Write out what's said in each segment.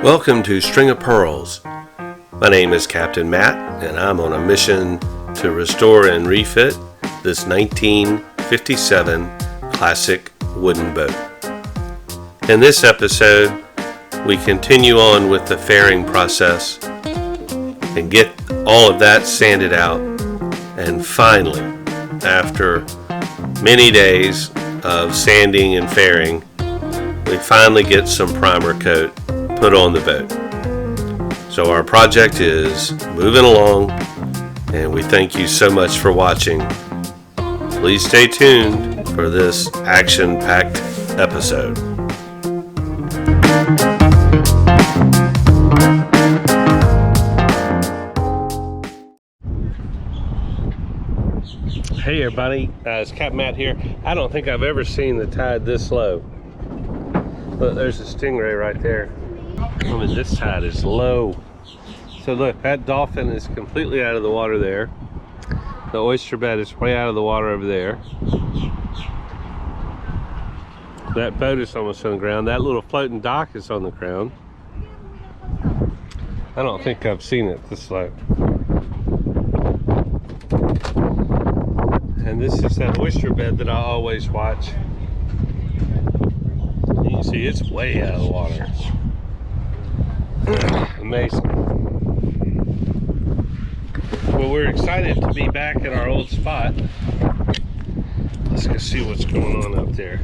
Welcome to String of Pearls. My name is Captain Matt, and I'm on a mission to restore and refit this 1957 classic wooden boat. In this episode, we continue on with the fairing process and get all of that sanded out. And finally, after many days of sanding and fairing, we finally get some primer coat put on the boat. So our project is moving along, and we thank you so much for watching. Please stay tuned for this action-packed episode. Hey everybody, it's Captain Matt here. I don't think I've ever seen the tide this low. Look, there's a stingray right there. I mean, this tide is low. So look, that dolphin is completely out of the water there. The oyster bed is way out of the water over there. That boat is almost on the ground. That little floating dock is on the ground. I don't think I've seen it this low. And this is that oyster bed that I always watch. You can see it's way out of the water. Amazing. Well, we're excited to be back at our old spot. Let's go see what's going on up there.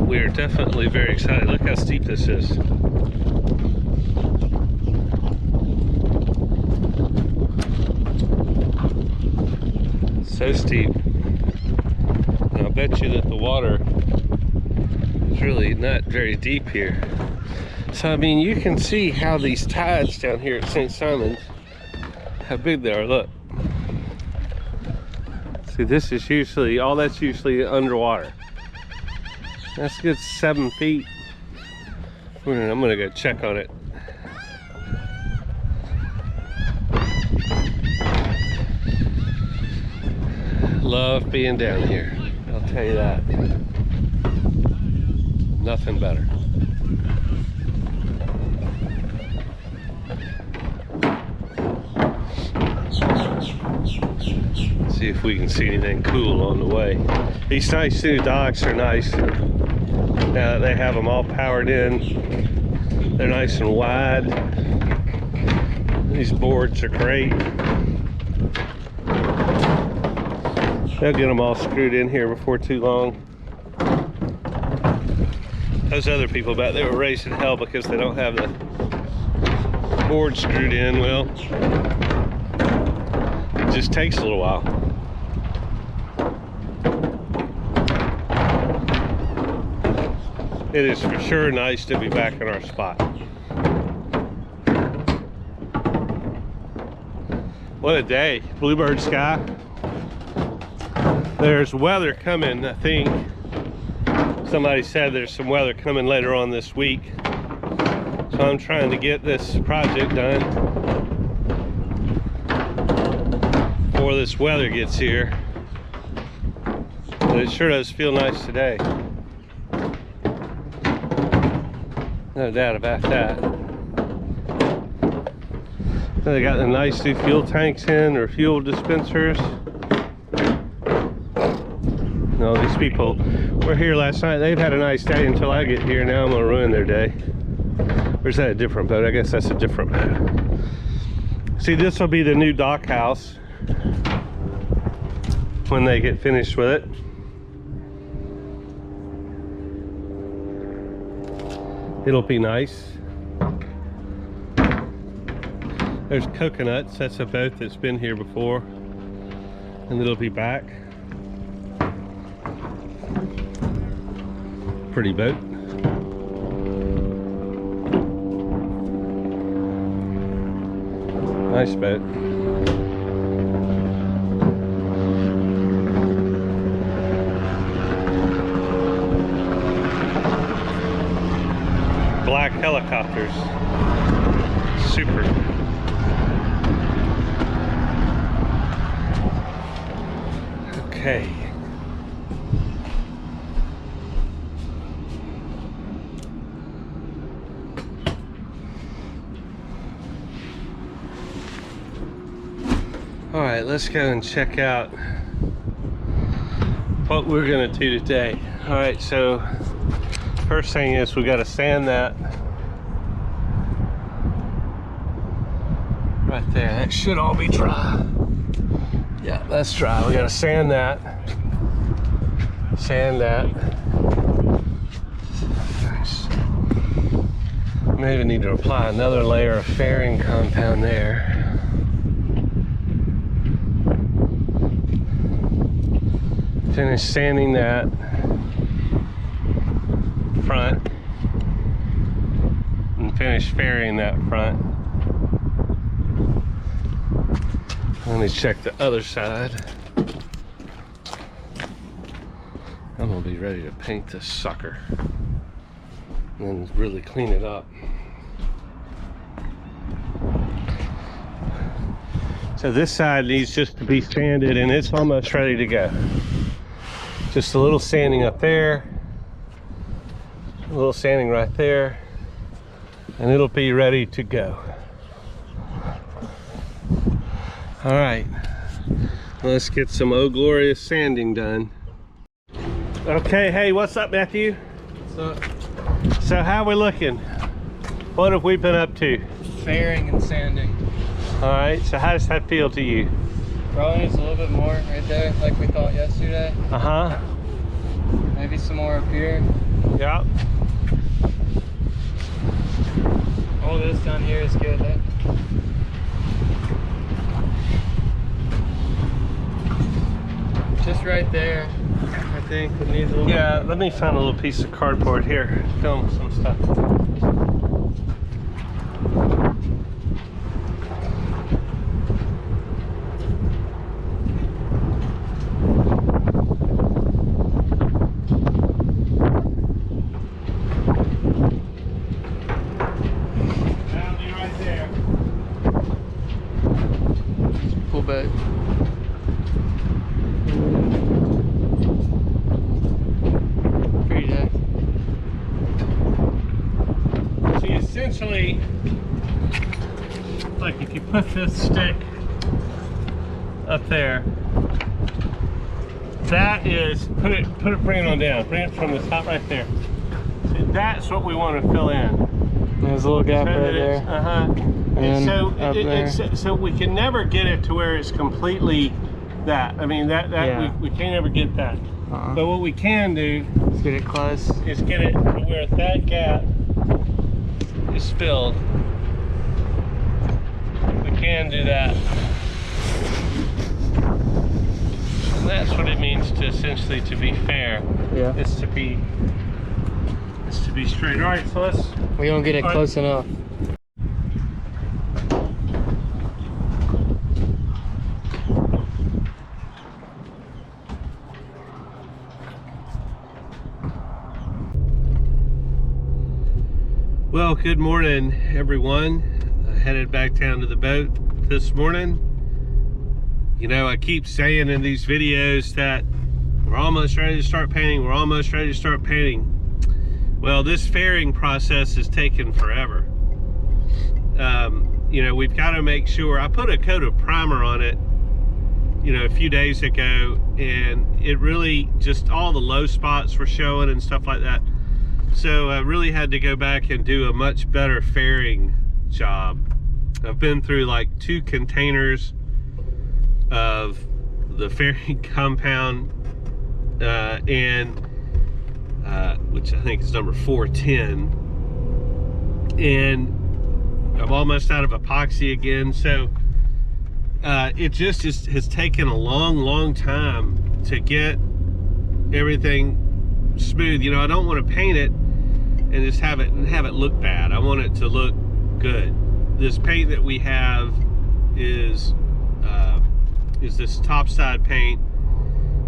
We are definitely very excited. Look how steep this is. So steep. And I'll bet you that the water is really not very deep here. So I mean, you can see how these tides down here at St. Simons, how big they are. Look. See, this is usually, all that's usually underwater. That's a good 7 feet. I'm gonna go check on it. Love being down here, I'll tell you that. Nothing better. See if we can see anything cool on the way. These nice new docks are nice. Now that they have them all powered in, they're nice and wide. These boards are great. They'll get them all screwed in here before too long. Those other people back there were raising hell because they don't have the board screwed in. Well, it just takes a little while. It is for sure nice to be back in our spot. What a day. Bluebird sky. There's weather coming, I think. Somebody said there's some weather coming later on this week. So I'm trying to get this project done before this weather gets here. But it sure does feel nice today. No doubt about that. They got the nice new fuel tanks in, or fuel dispensers. No, these people were here last night. They've had a nice day until I get here. Now I'm gonna ruin their day. Or is that a different boat? I guess that's a different boat. See, this will be the new dock house when they get finished with it. It'll be nice. There's Coconuts. That's a boat that's been here before, and it'll be back. Pretty boat. Nice boat. Black helicopters. Super. Okay. All right, let's go and check out what we're gonna do today. All right, so first thing is we gotta sand that right there. That should all be dry. Yeah, that's dry. We gotta sand that. Sand that. Nice. Maybe need to apply another layer of fairing compound there. Finish sanding that front and finish fairing that front. Let me check the other side. I'm gonna be ready to paint this sucker and really clean it up. So this side needs just to be sanded and it's almost ready to go. Just a little sanding up there, a little sanding right there, and it'll be ready to go. All right, let's get some Oh Glorious sanding done. Okay, hey, what's up, Matthew? What's up? So how we looking? What have we been up to? Fairing and sanding. All right, so how does that feel to you? Probably needs a little bit more right there, like we thought yesterday. Uh-huh. Maybe some more up here. Yeah. All this down here is good. Just right there, I think it needs a little. Yeah, let me find a little piece of cardboard here. Film some stuff. That'll be right there. Pull back. Pretty deck. See, essentially, like if you put this stick up there, that is, bring it on down. Bring it from the top right there. See, that's what we want to fill in. There's a little gap right there. Uh-huh. And so, up there. so we can never get it to where it's completely that. I mean, Yeah. we can't ever get that. But what we can do Let's get it close. is get it to where that gap is filled. We can do that. And that's what it means to essentially to be fair. Yeah. It's to be straight. All right, so let's. We don't get it All right. close enough. Well, good morning, everyone. I headed back down to the boat this morning. You know, I keep saying in these videos that we're almost ready to start painting. We're almost ready to start painting. Well, this fairing process is taking forever. You know, we've got to make sure. I put a coat of primer on it, you know, a few days ago, and it really just all the low spots were showing and stuff like that. So I really had to go back and do a much better fairing job. I've been through like 2 containers of the fairing compound, which I think is number 410, and I'm almost out of epoxy again. So it just has taken a long time to get everything smooth. You know, I don't want to paint it and just have it look bad. I want it to look good. This paint that we have is this topside paint.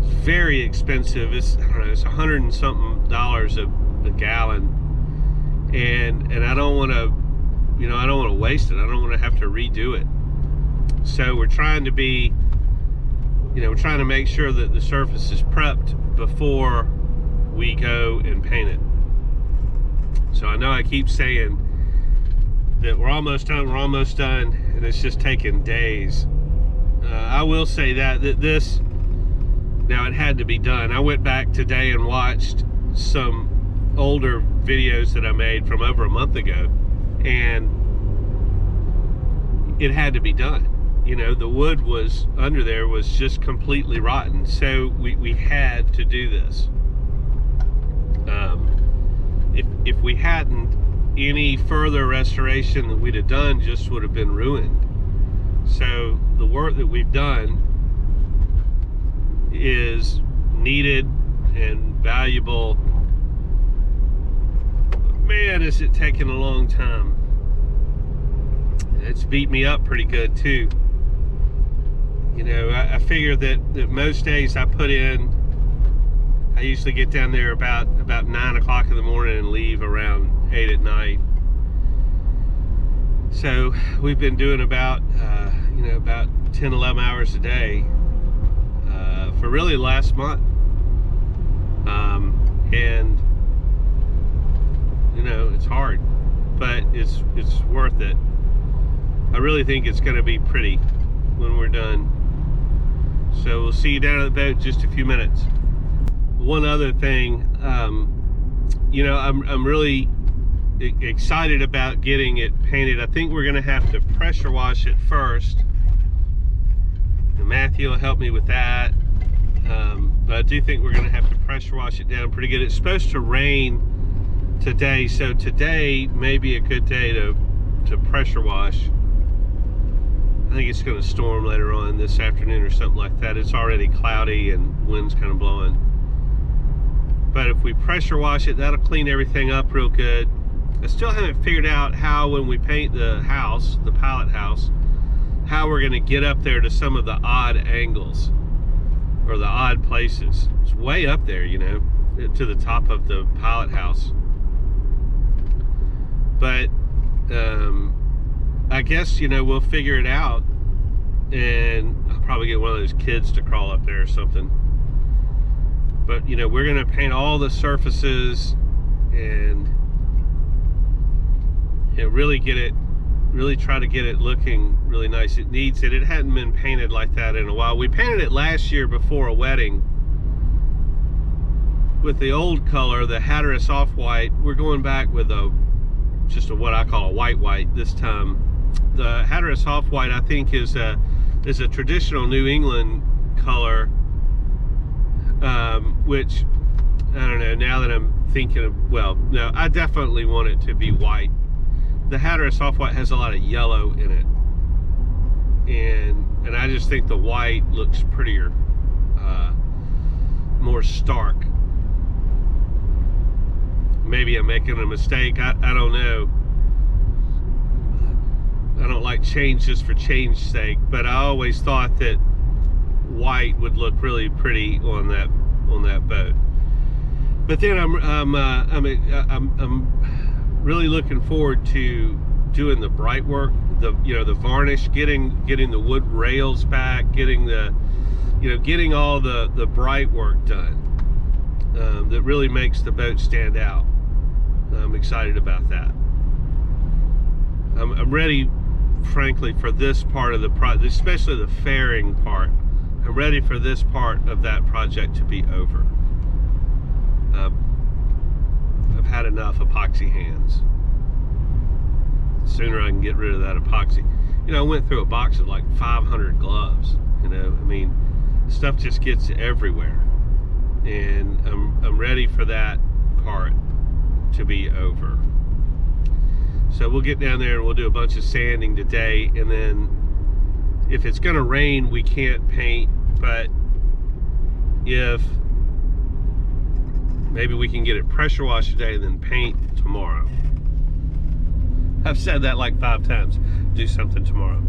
It's very expensive. It's, I don't know, it's $100 and something a gallon, and I don't want to, you know, I don't want to waste it. I don't want to have to redo it. So we're trying to be we're trying to make sure that the surface is prepped before we go and paint it. So I know I keep saying that we're almost done, and it's just taking days. I will say that this, now it had to be done. I went back today and watched some older videos that I made from over a month ago, and it had to be done. The wood was under there was just completely rotten, so we had to do this. If we hadn't, any further restoration that we'd have done just would have been ruined. So the work that we've done is needed and valuable. Man, is it taking a long time. It's beat me up pretty good too. I figure that most days I put in, I usually get down there about 9 o'clock in the morning and leave around 8 at night. So we've been doing about 10, 11 hours a day for really the last month. And it's hard, but it's worth it. I really think it's going to be pretty when we're done. So we'll see you down at the boat in just a few minutes. One other thing, I'm really excited about getting it painted. I think we're going to have to pressure wash it first. And Matthew will help me with that. But I do think we're going to have to pressure wash it down pretty good. It's supposed to rain today, so today may be a good day to pressure wash. I think it's going to storm later on this afternoon or something like that. It's already cloudy and wind's kind of blowing. But if we pressure wash it, that'll clean everything up real good. I still haven't figured out how, when we paint the house, the pilot house, how we're going to get up there to some of the odd angles or the odd places. It's way up there, to the top of the pilot house. But I guess, we'll figure it out, and I'll probably get one of those kids to crawl up there or something. But, we're going to paint all the surfaces and really try to get it looking really nice. It needs it. It hadn't been painted like that in a while. We painted it last year before a wedding with the old color, the Hatteras Off-White. We're going back with just what I call a white this time. The Hatteras Off-White, I think, is a traditional New England color, which, I don't know, now that I'm thinking of, no, I definitely want it to be white. The Hatteras Off-White has a lot of yellow in it, and I just think the white looks prettier, more stark. Maybe I'm making a mistake. I don't know. I don't like change just for change's sake, but I always thought that white would look really pretty on that boat. But then I'm really looking forward to doing the bright work, the varnish, getting the wood rails back, getting all the bright work done that really makes the boat stand out. I'm excited about that. I'm ready, frankly, for this part of the project, especially the fairing part. I'm ready for this part of that project to be over. I've had enough epoxy hands. The sooner I can get rid of that epoxy. I went through a box of like 500 gloves. Stuff just gets everywhere, and I'm ready for that part to be over. So we'll get down there and we'll do a bunch of sanding today, and then if it's gonna rain we can't paint, but if maybe we can get it pressure washed today and then paint tomorrow. I've said that like 5 times. Do something tomorrow.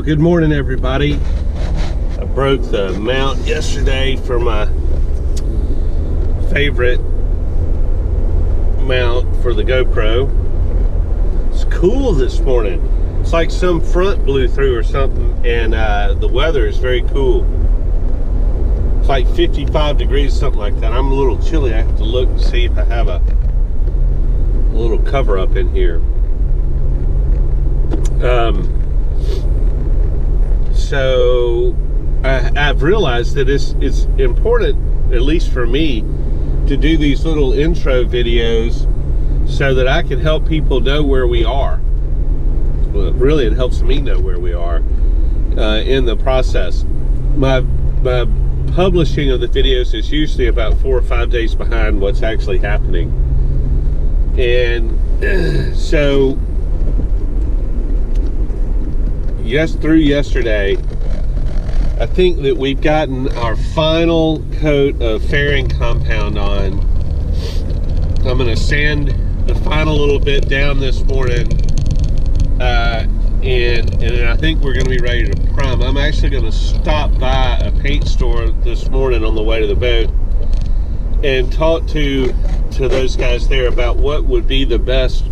Well, good morning, everybody. I broke the mount yesterday for my favorite mount for the GoPro. It's cool this morning. It's like some front blew through or something, and the weather is very cool. It's like 55 degrees, something like that. I'm a little chilly. I have to look and see if I have a little cover up in here. So I've realized that it's important, at least for me, to do these little intro videos so that I can help people know where we are. Well, really, it helps me know where we are in the process. My publishing of the videos is usually about 4 or 5 days behind what's actually happening. And so through yesterday, I think that we've gotten our final coat of fairing compound on. I'm going to sand the final little bit down this morning, and I think we're going to be ready to prime. I'm actually going to stop by a paint store this morning on the way to the boat and talk to those guys there about what would be the best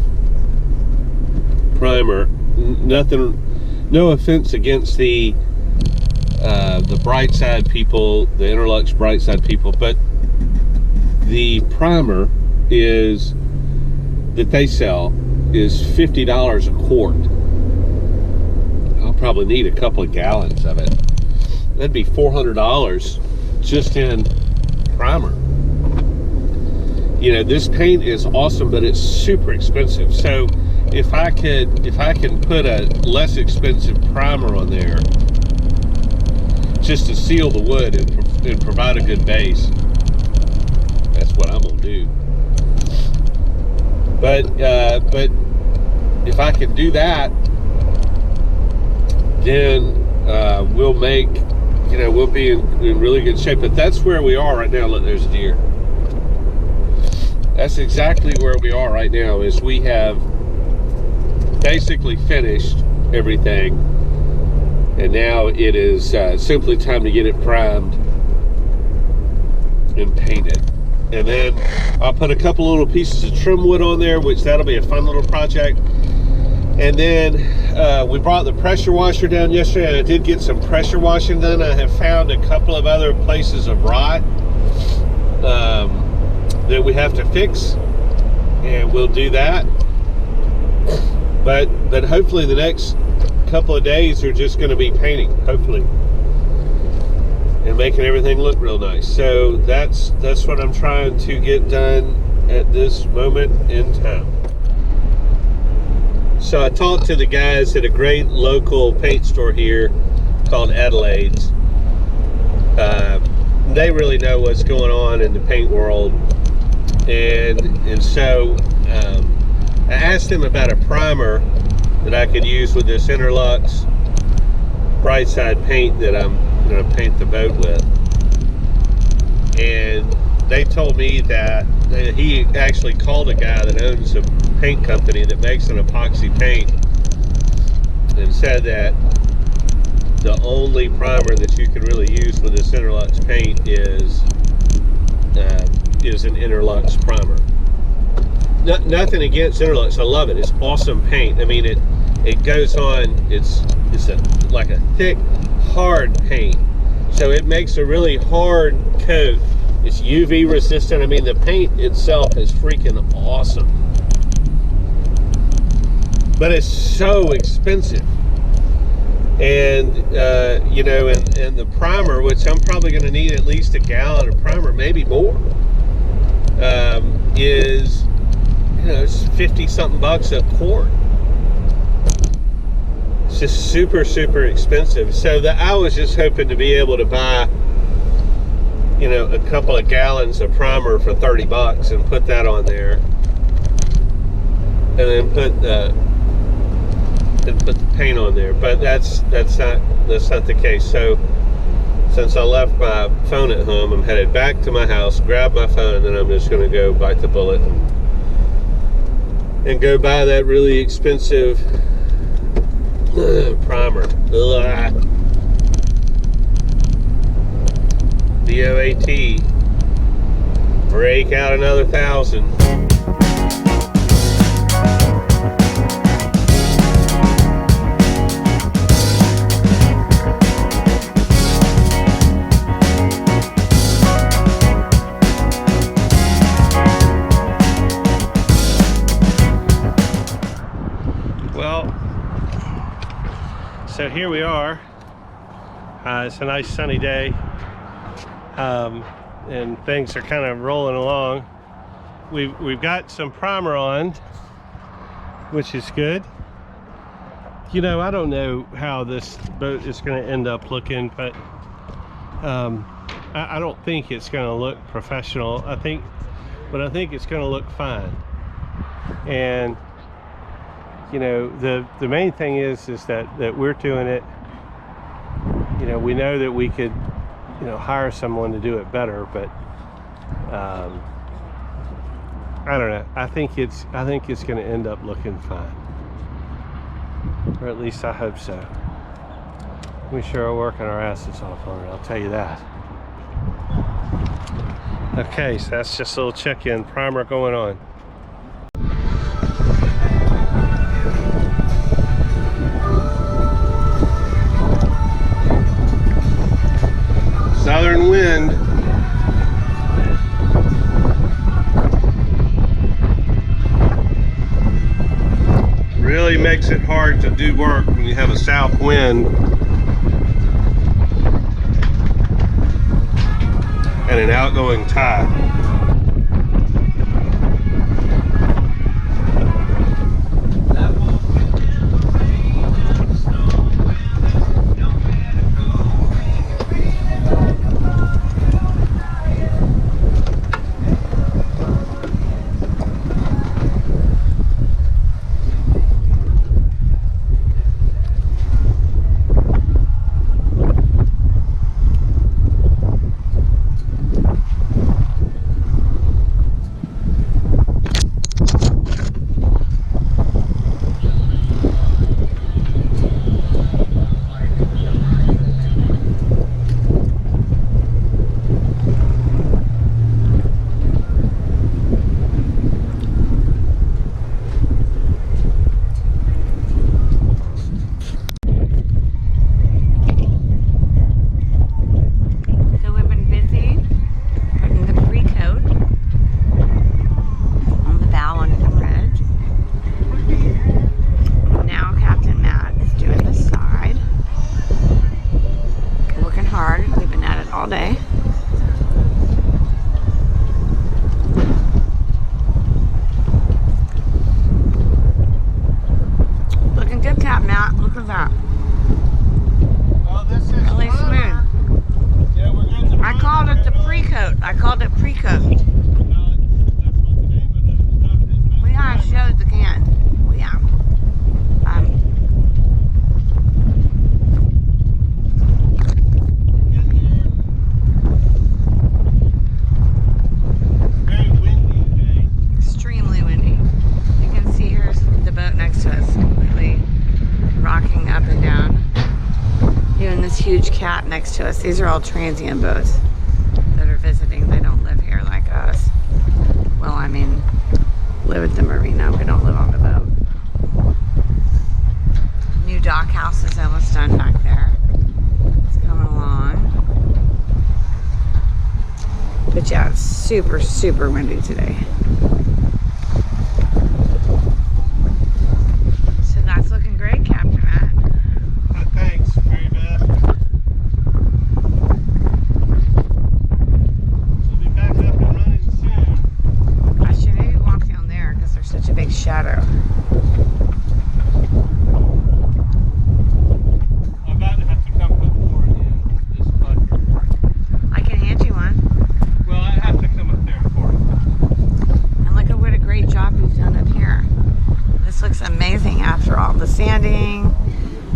primer. No offense against the Brightside people, the Interlux Brightside people, but the primer that they sell is $50 a quart. I'll probably need a couple of gallons of it. That'd be $400 just in primer. You know, this paint is awesome, but it's super expensive. So if I can put a less expensive primer on there just to seal the wood and provide a good base, that's what I'm gonna do. But if I can do that, then we'll be in really good shape. But that's where we are right now. Look, there's a deer. That's exactly where we are right now. Is we have basically finished everything, and now it is simply time to get it primed and painted. And then I'll put a couple little pieces of trim wood on there, which that'll be a fun little project. And then we brought the pressure washer down yesterday, and I did get some pressure washing done. I have found a couple of other places of rot that we have to fix, and we'll do that. But hopefully the next couple of days are just going to be painting, hopefully, and making everything look real nice. So that's what I'm trying to get done at this moment in time. So I talked to the guys at a great local paint store here called Adelaide's. They really know what's going on in the paint world, and so I asked him about a primer that I could use with this Interlux Brightside paint that I'm going to paint the boat with. And they told me that he actually called a guy that owns a paint company that makes an epoxy paint and said that the only primer that you can really use with this Interlux paint is an Interlux primer. Nothing against Interlux. I love it. It's awesome paint. I mean, it goes on. It's like a thick, hard paint. So it makes a really hard coat. It's UV resistant. I mean, the paint itself is freaking awesome. But it's so expensive. And and the primer, which I'm probably going to need at least a gallon of primer, maybe more, is it's 50 something bucks a quart. It's just super expensive. So I was just hoping to be able to buy a couple of gallons of primer for 30 bucks and put that on there, and then put the paint on there. But that's not the case. So since I left my phone at home, I'm headed back to my house, grab my phone, and then I'm just going to go bite the bullet and go buy that really expensive Primer. Ugh. DOAT. Break out another 1,000. Well, so here we are. It's a nice sunny day, and things are kind of rolling along. We've got some primer on, which is good. You know, I don't know how this boat is going to end up looking, but I don't think it's going to look professional. I think it's going to look fine. And you know, the main thing is that we're doing it. You know, we know that we could, you know, hire someone to do it better, but I don't know. I think it's going to end up looking fine, or at least I hope so. We sure are working our asses off on it, I'll tell you that. Okay, so that's just a little check-in. Primer going on. Southern wind. Really makes it hard to do work when you have a south wind and an outgoing tide. Huge cat next to us. These are all transient boats that are visiting. They don't live here like us. Well, I mean, live at the marina. We don't live on the boat. New dock house is almost done back there. It's coming along. But yeah, it's super, super windy today. So that's looking great, Captain Matt. Thanks, very bad. We'll be back up and running soon. I should maybe walk down there because there's such a big shadow. I'm about to have to come put more in this pucker. I can hand you one. Well, I have to come up there for it. And look at what a great job you've done up here. This looks amazing after all the sanding,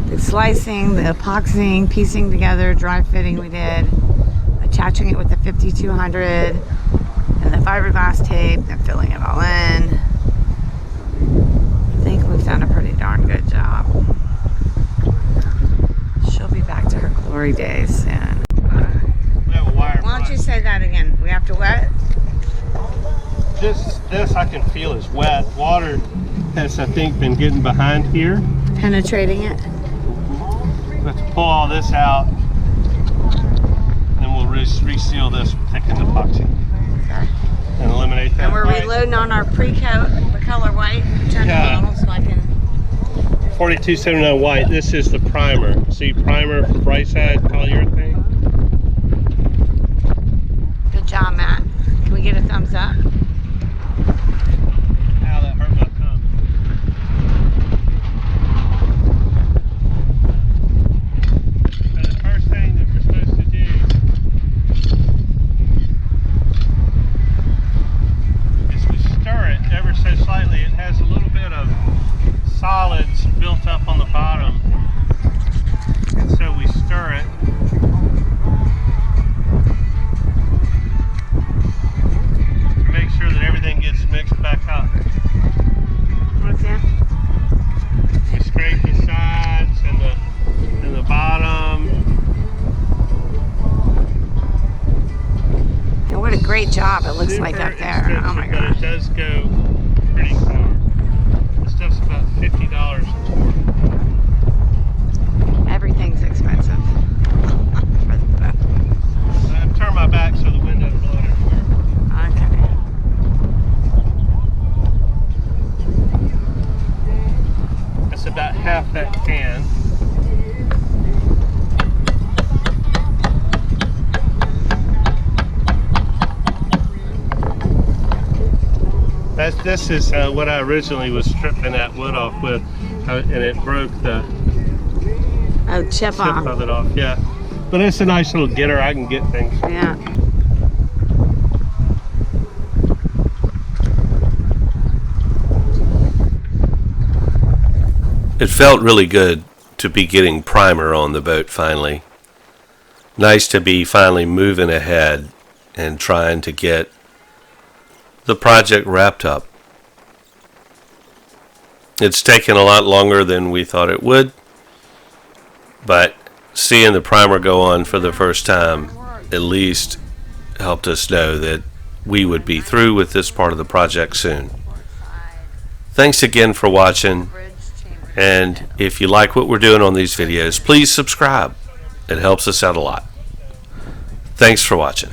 the slicing, the epoxying, piecing together, dry fitting we did, attaching it with the 5200 and the fiberglass tape and filling it all in. I think we've done a pretty darn good job. Glory days. And We have a wire. why don't you say that again? We have to what? This I can feel is wet. Water has, I think, been getting behind here. Penetrating it. We have to pull all this out, and then we'll reseal this with thickened epoxy Okay. and eliminate that. And we're white. reloading on our pre-coat, the color white. Turn Yeah. the bottle so I can. 4279 white. This is the primer. See, primer for Brightside polyurethane. Good job, Matt. Can we get a thumbs up? Ow, that hurt my thumb. So the first thing that we're supposed to do is we stir it ever so slightly. It has a little bit of solids built up on the bottom, and so we stir it. To make sure that everything gets mixed back up. What's that? We scrape the sides and the bottom. And what a great job it looks like Super up there. Oh my expensive, but gosh. it does go pretty far. This stuff's about $50 a quart. Everything's expensive. For the boat. I've turned my back so the wind doesn't blow it everywhere. Okay. That's about half that can. This is what I originally was stripping that wood off with, and it broke the Oh, chip tip off. of it off. Yeah, but it's a nice little getter. I can get things. Yeah. It felt really good to be getting primer on the boat finally. Nice to be finally moving ahead and trying to get the project wrapped up. It's taken a lot longer than we thought it would, but seeing the primer go on for the first time at least helped us know that we would be through with this part of the project soon. Thanks again for watching, and if you like what we're doing on these videos, please subscribe. It helps us out a lot. Thanks for watching.